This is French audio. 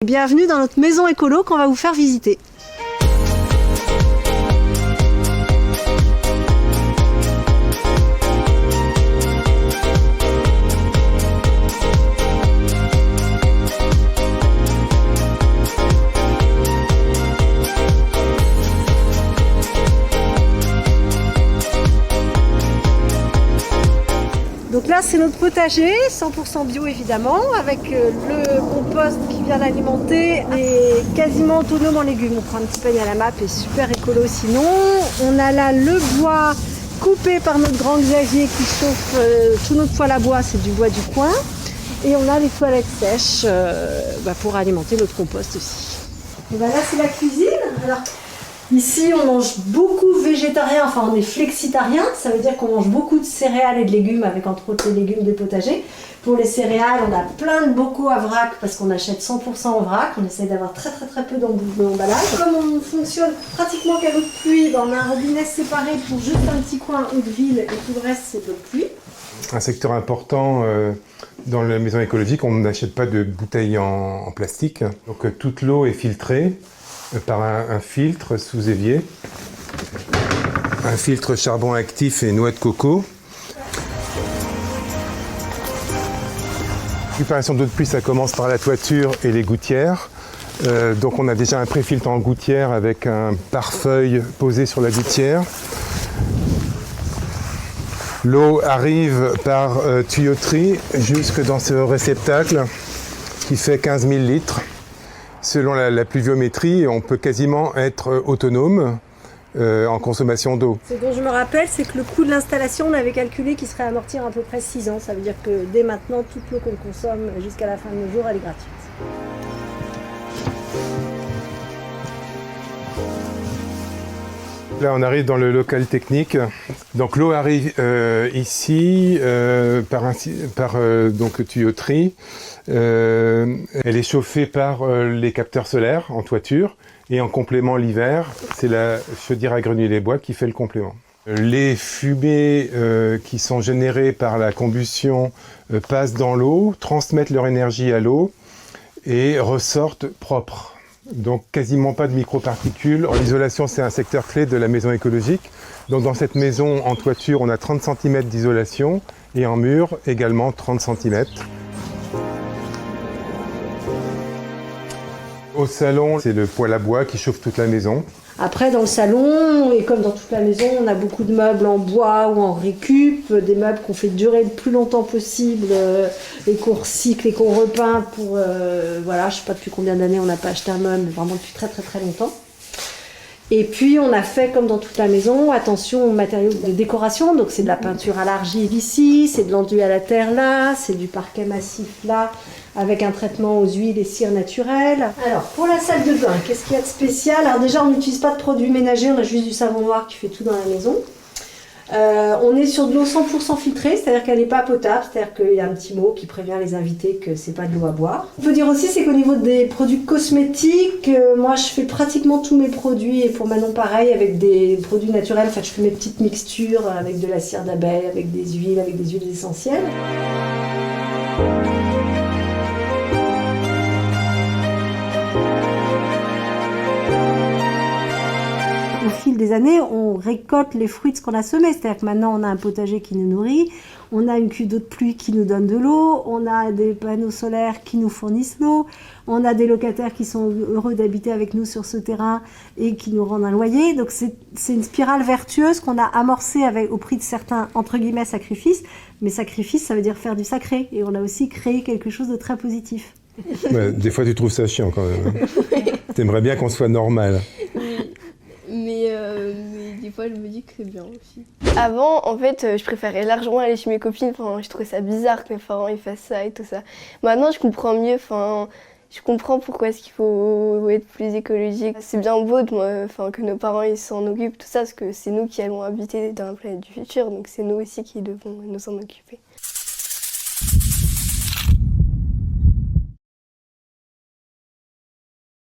Bienvenue dans notre maison écolo qu'on va vous faire visiter. Donc là, c'est notre potager, 100% bio évidemment, avec le compost qui vient l'alimenter et quasiment autonome en légumes. On prend un petit panier à la map et super écolo sinon. On a là le bois coupé par notre grand Xavier qui chauffe tout notre poêle à bois, c'est du bois du coin. Et on a les toilettes sèches pour alimenter notre compost aussi. Et là, c'est la cuisine. Alors, ici, on mange beaucoup végétarien, enfin on est flexitarien, ça veut dire qu'on mange beaucoup de céréales et de légumes, avec entre autres les légumes des potagers. Pour les céréales, on a plein de bocaux à vrac parce qu'on achète 100% en vrac, on essaie d'avoir très peu d'emballage. Comme on fonctionne pratiquement qu'à l'eau de pluie, on a un robinet séparé pour juste un petit coin eau de ville et tout le reste c'est de l'eau de pluie. Un secteur important dans la maison écologique, on n'achète pas de bouteilles en plastique, donc toute l'eau est filtrée par un filtre sous évier, un filtre charbon actif et noix de coco. La préparation d'eau de pluie, ça commence par la toiture et les gouttières. Donc on a déjà un pré-filtre en gouttière avec un pare-feuille posé sur la gouttière. L'eau arrive par tuyauterie jusque dans ce réceptacle qui fait 15 000 litres. Selon la pluviométrie, on peut quasiment être autonome en consommation d'eau. Ce dont je me rappelle, c'est que le coût de l'installation, on avait calculé qu'il serait amorti en à peu près 6 ans. Ça veut dire que dès maintenant, toute l'eau qu'on consomme jusqu'à la fin de nos jours, elle est gratuite. Là, on arrive dans le local technique. Donc l'eau arrive ici par donc tuyauterie. Elle est chauffée par les capteurs solaires en toiture et en complément l'hiver, c'est la chaudière à grenouiller bois qui fait le complément. Les fumées qui sont générées par la combustion passent dans l'eau, transmettent leur énergie à l'eau et ressortent propres. Donc quasiment pas de microparticules. L'isolation, c'est un secteur clé de la maison écologique. Donc dans cette maison en toiture, on a 30 cm d'isolation et en mur également 30 cm. Au salon, c'est le poêle à bois qui chauffe toute la maison. Après, dans le salon, et comme dans toute la maison, on a beaucoup de meubles en bois ou en récup, des meubles qu'on fait durer le plus longtemps possible et qu'on recycle et qu'on repeint pour, voilà, je sais pas depuis combien d'années on n'a pas acheté un meuble, mais vraiment depuis très longtemps. Et puis on a fait comme dans toute la maison, attention aux matériaux de décoration, donc c'est de la peinture à l'argile ici, c'est de l'enduit à la terre là, c'est du parquet massif là, avec un traitement aux huiles et cires naturelles. Alors pour la salle de bain, qu'est-ce qu'il y a de spécial? Alors déjà on n'utilise pas de produits ménagers, on a juste du savon noir qui fait tout dans la maison. On est sur de l'eau 100% filtrée, c'est-à-dire qu'elle n'est pas potable, c'est-à-dire qu'il y a un petit mot qui prévient les invités que c'est pas de l'eau à boire. On peut dire aussi c'est qu'au niveau des produits cosmétiques, moi je fais pratiquement tous mes produits et pour Manon pareil avec des produits naturels, en fait je fais mes petites mixtures avec de la cire d'abeille, avec des huiles essentielles. Au fil des années, on récolte les fruits de ce qu'on a semé. C'est-à-dire que maintenant, on a un potager qui nous nourrit, on a une cuve d'eau de pluie qui nous donne de l'eau, on a des panneaux solaires qui nous fournissent l'eau, on a des locataires qui sont heureux d'habiter avec nous sur ce terrain et qui nous rendent un loyer. Donc c'est une spirale vertueuse qu'on a amorcée au prix de certains, entre guillemets, sacrifices. Mais sacrifice, ça veut dire faire du sacré. Et on a aussi créé quelque chose de très positif. Ouais, des fois, tu trouves ça chiant quand même. T'aimerais bien qu'on soit normal. Mais des fois, je me dis que c'est bien aussi. Avant, en fait, je préférais largement aller chez mes copines. Enfin, je trouvais ça bizarre que mes parents ils fassent ça et tout ça. Maintenant, je comprends mieux. Enfin, je comprends pourquoi est-ce qu'il faut être plus écologique. C'est bien beau que nos parents ils s'en occupent, tout ça, parce que c'est nous qui allons habiter dans la planète du futur. Donc, c'est nous aussi qui devons nous en occuper.